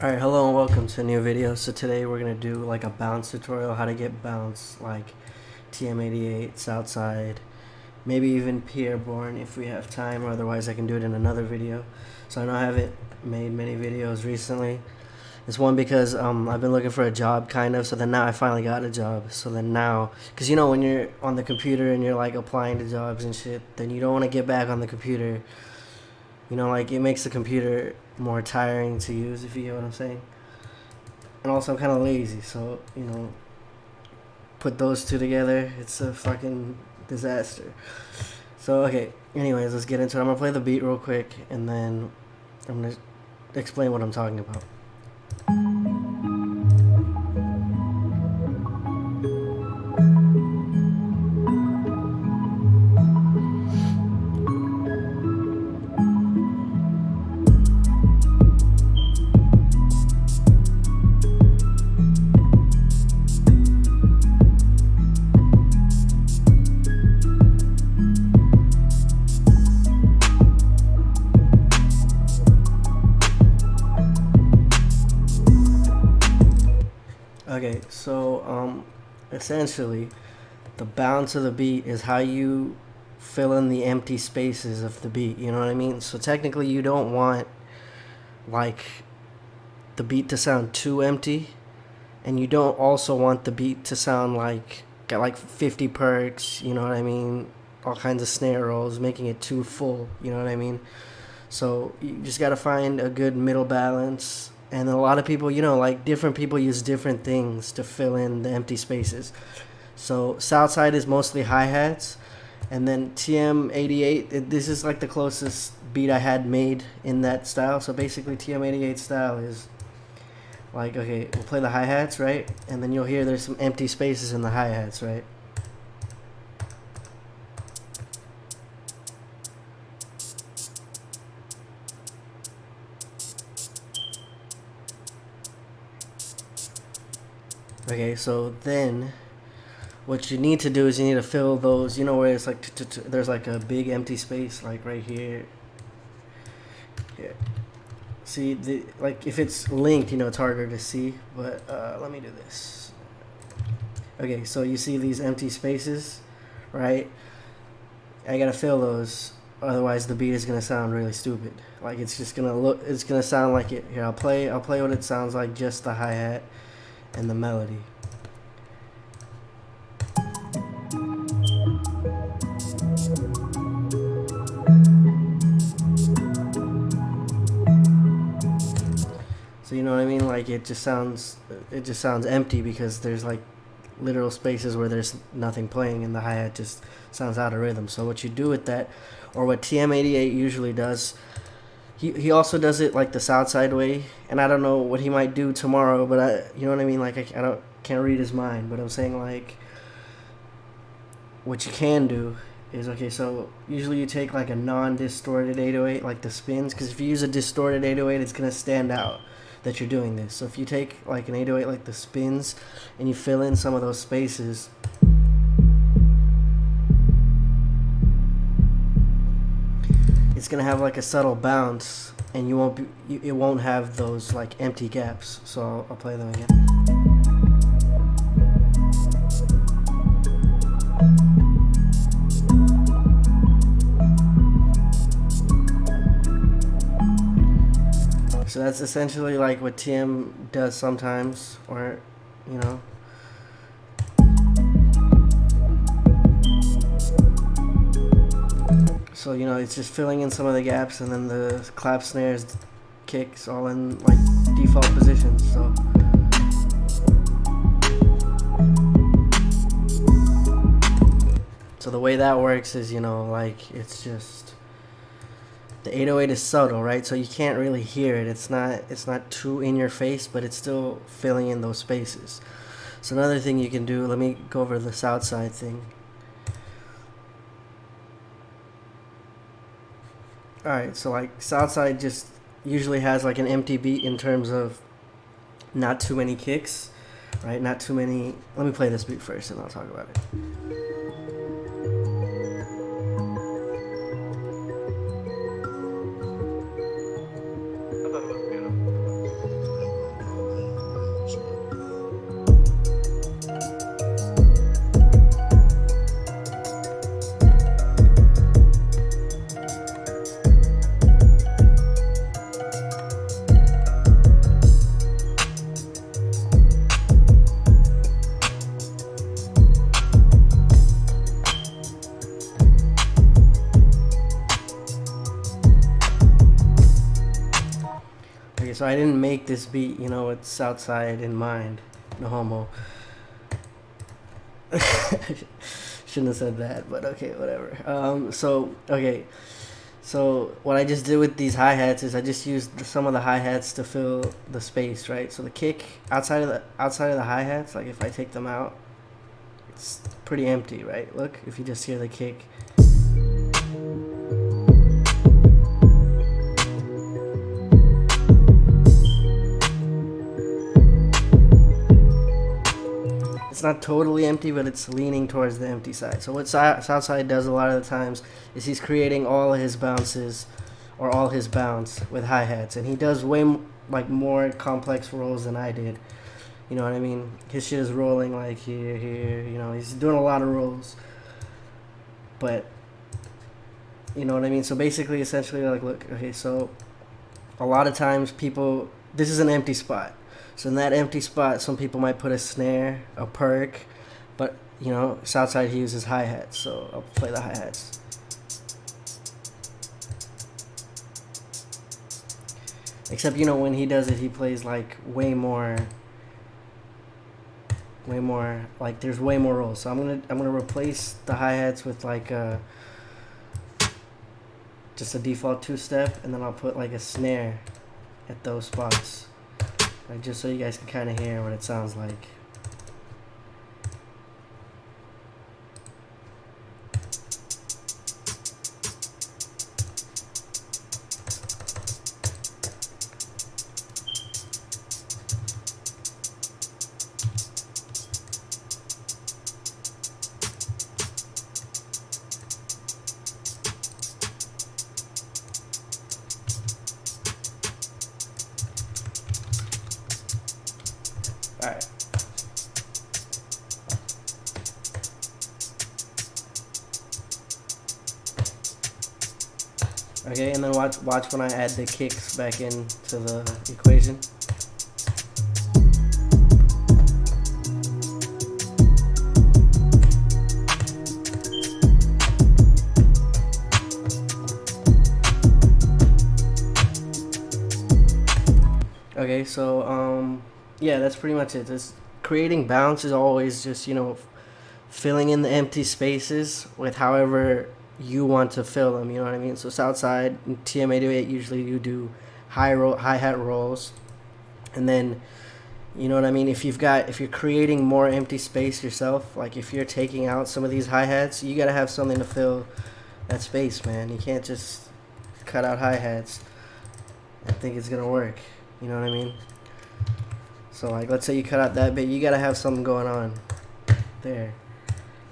Alright, hello and welcome to a new video. So today we're going to do like a bounce tutorial, how to get bounce like TM88, Southside, maybe even PIERRE BOURNE if we have time, or otherwise I can do it in another video. So I know I haven't made many videos recently. It's one because I've been looking for a job kind of, so then now I finally got a job. So then now, because you know when you're on the computer and you're like applying to jobs and shit, then you don't want to get back on the computer. You know, like it makes the computer more tiring to use, if you get what I'm saying. And also I'm kind of lazy, so, you know, put those two together, it's a fucking disaster. So, okay, anyways, let's get into it. I'm gonna play the beat real quick, and then I'm gonna explain what I'm talking about. Okay, so essentially, the bounce of the beat is how you fill in the empty spaces of the beat. You know what I mean? So technically, you don't want like the beat to sound too empty, and you don't also want the beat to sound like got like 50 perks. You know what I mean? All kinds of snare rolls, making it too full. You know what I mean? So you just gotta find a good middle balance. And a lot of people, you know, like different people use different things to fill in the empty spaces. So Southside is mostly hi-hats, and then TM88, this is like the closest beat I had made in that style. So basically TM88 style is like, okay, we'll play the hi-hats, right? And then you'll hear there's some empty spaces in the hi-hats, right? Okay, so then what you need to do is you need to fill those, you know, where it's like there's like a big empty space, like right here. Yeah. See, like if it's linked, you know, it's harder to see, but let me do this. Okay, so you see these empty spaces, right? I gotta fill those, otherwise the beat is gonna sound really stupid. Like it's just gonna look, it's gonna sound like it. Here, I'll play what it sounds like, just the hi-hat and the melody. So you know what I mean? Like it just sounds empty because there's like literal spaces where there's nothing playing and the hi-hat just sounds out of rhythm. So what you do with that, or what TM88 usually does, he also does it like the Southside way, and I don't know what he might do tomorrow, but you know what I mean? Like I can't read his mind, but I'm saying like what you can do is, okay, so usually you take like a non-distorted 808, like the spins, because if you use a distorted 808, it's going to stand out that you're doing this. So if you take like an 808 like the spins and you fill in some of those spaces, it's gonna have like a subtle bounce, and it won't have those like empty gaps. So I'll play them again. So that's essentially like what TM does sometimes, or, you know. So, you know, it's just filling in some of the gaps, and then the clap snares, kicks all in like default positions. So the way that works is, you know, like it's just, the 808 is subtle, right? So you can't really hear it. It's not too in your face, but it's still filling in those spaces. So another thing you can do, let me go over the Southside thing. Alright, so like Southside just usually has like an empty beat in terms of not too many kicks, right? Not too many. Let me play this beat first and I'll talk about it. so I didn't make this beat, you know, with Southside in mind. No homo. Shouldn't have said that, but okay, whatever. So what I just did with these hi-hats is I just used some of the hi-hats to fill the space, right? So the kick outside of the hi-hats, like if I take them out, it's pretty empty, right? Look, if you just hear the kick. It's not totally empty, but it's leaning towards the empty side. So what Southside does a lot of the times is he's creating all of his bounces, or all his bounce with hi-hats, and he does way more complex rolls than I did. You know what I mean? His shit is rolling like here, you know, he's doing a lot of rolls. But, you know what I mean? So basically, essentially, like, look, okay, so a lot of times people, this is an empty spot. So in that empty spot, some people might put a snare, a perk, but, you know, Southside, he uses hi-hats, so I'll play the hi-hats. Except, you know, when he does it, he plays, like, way more, like, there's way more rolls. So I'm gonna replace the hi-hats with, like, just a default two-step, and then I'll put, like, a snare at those spots. Like, just so you guys can kind of hear what it sounds like. Alright. Okay, and then watch when I add the kicks back into the equation. Okay, so yeah, that's pretty much it. Just creating bounce is always just, you know, filling in the empty spaces with however you want to fill them, you know what I mean? So Southside, TM88, usually you do hi-hat rolls, and then, you know what I mean, if you're creating more empty space yourself, like if you're taking out some of these hi-hats, you gotta have something to fill that space, man. You can't just cut out hi-hats and think it's gonna work, you know what I mean? So, like, let's say you cut out that bit, you gotta have something going on there.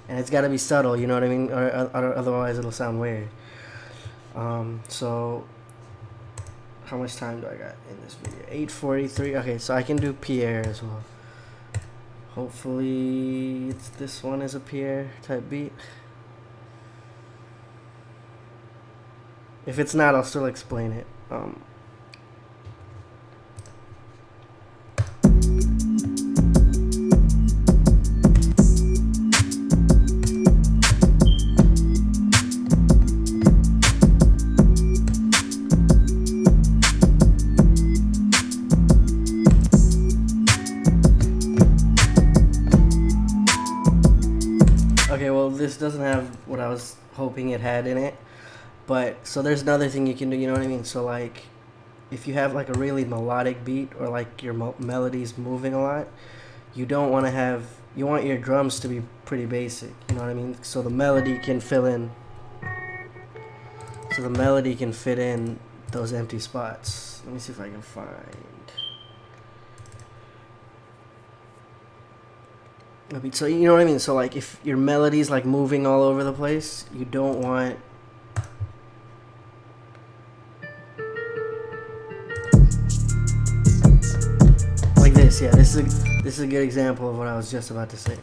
And it's gotta be subtle, you know what I mean? Or otherwise it'll sound weird. So, how much time do I got in this video? 8:43. Okay, so I can do Pierre as well. Hopefully, this one is a Pierre type beat. If it's not, I'll still explain it. Okay, well, this doesn't have what I was hoping it had in it, but so there's another thing you can do, you know what I mean? So, like, if you have like a really melodic beat, or like your melody's moving a lot, you want your drums to be pretty basic, you know what I mean? So the melody can fill in, so the melody can fit in those empty spots. Let me see if I can find. So, you know what I mean? So, like, if your melody's like moving all over the place, you don't want like this. Yeah, this is a good example of what I was just about to say.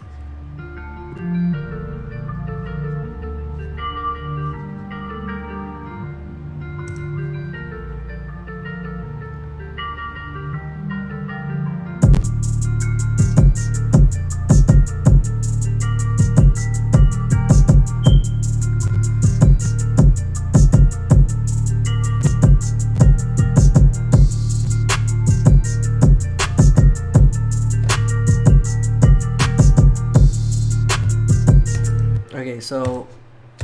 so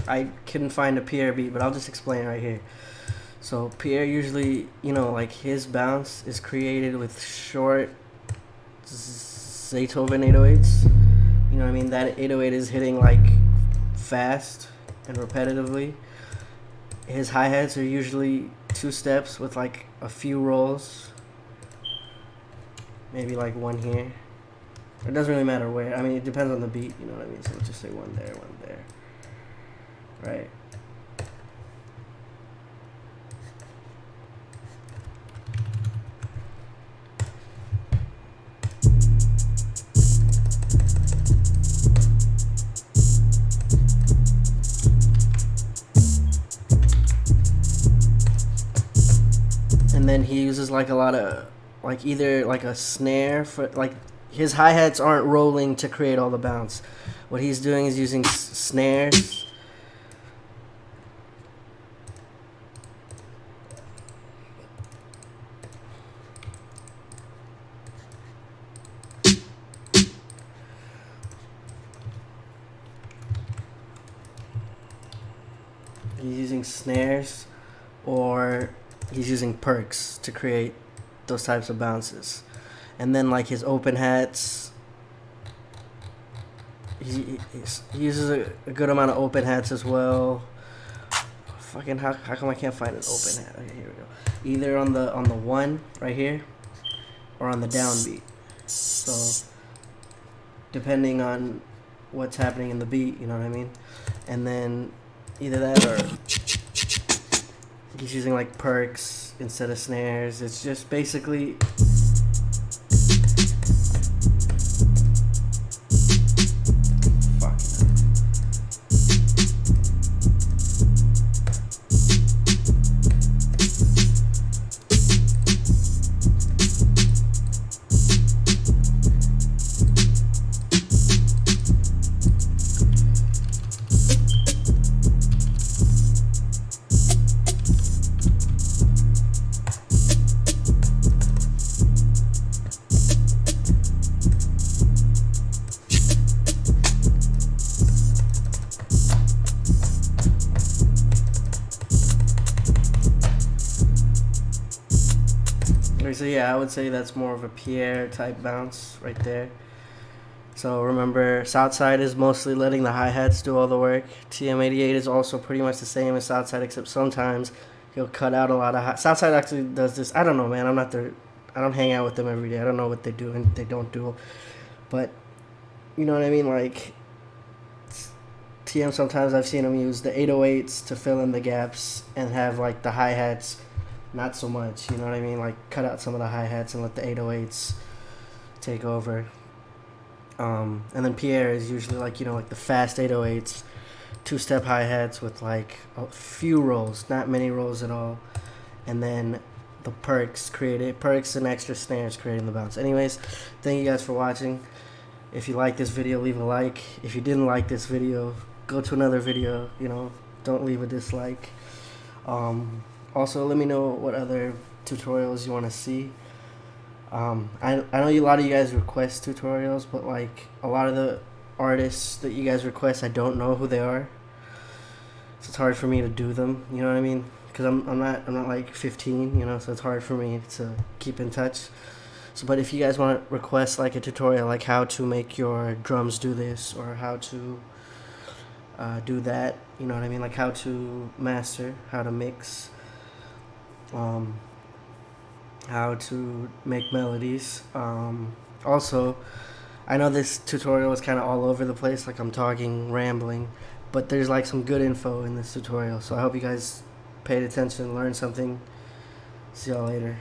I couldn't find a Pierre beat, but I'll just explain right here. So Pierre usually, like his bounce is created with short Beethoven 808s. You know what I mean? That 808 is hitting like fast and repetitively. His hi-hats are usually 2 steps with like a few rolls. Maybe like one here. It doesn't really matter where. I mean, it depends on the beat, you know what I mean? So let's just say one there, one there. Right. And then he uses like a lot of, like either like a snare for, like his hi-hats aren't rolling to create all the bounce. What he's doing is using snares. He's using snares, or he's using perks to create those types of bounces. And then like his open hats, he uses a good amount of open hats as well. Fucking how come I can't find an open hat? Okay, here we go. Either on the one right here, or on the downbeat. So depending on what's happening in the beat, you know what I mean? And then either that, or he's using like perks instead of snares. It's just basically so yeah, I would say that's more of a Pierre type bounce right there. So remember, Southside is mostly letting the hi-hats do all the work. TM88 is also pretty much the same as Southside, except sometimes he'll cut out a lot of Southside actually does this. I don't know, man. I don't hang out with them every day. I don't know what they do and they don't do. But you know what I mean? Like TM, sometimes I've seen him use the 808s to fill in the gaps and have like the hi-hats not so much, you know what I mean? Like cut out some of the hi-hats and let the 808s take over. And then Pierre is usually like, like the fast 808s, 2-step hi-hats with like a few rolls, not many rolls at all. And then the perks and extra snares creating the bounce. Anyways, thank you guys for watching. If you like this video, leave a like. If you didn't like this video, go to another video, don't leave a dislike. Also, let me know what other tutorials you want to see. I know a lot of you guys request tutorials, but like a lot of the artists that you guys request, I don't know who they are, so it's hard for me to do them. You know what I mean? Because I'm not like 15, so it's hard for me to keep in touch. So, but if you guys want to request like a tutorial, like how to make your drums do this, or how to do that, you know what I mean? Like how to master, how to mix. How to make melodies. Also, I know this tutorial is kind of all over the place, like I'm talking, rambling, but there's like some good info in this tutorial, so I hope you guys paid attention, learned something. See y'all later.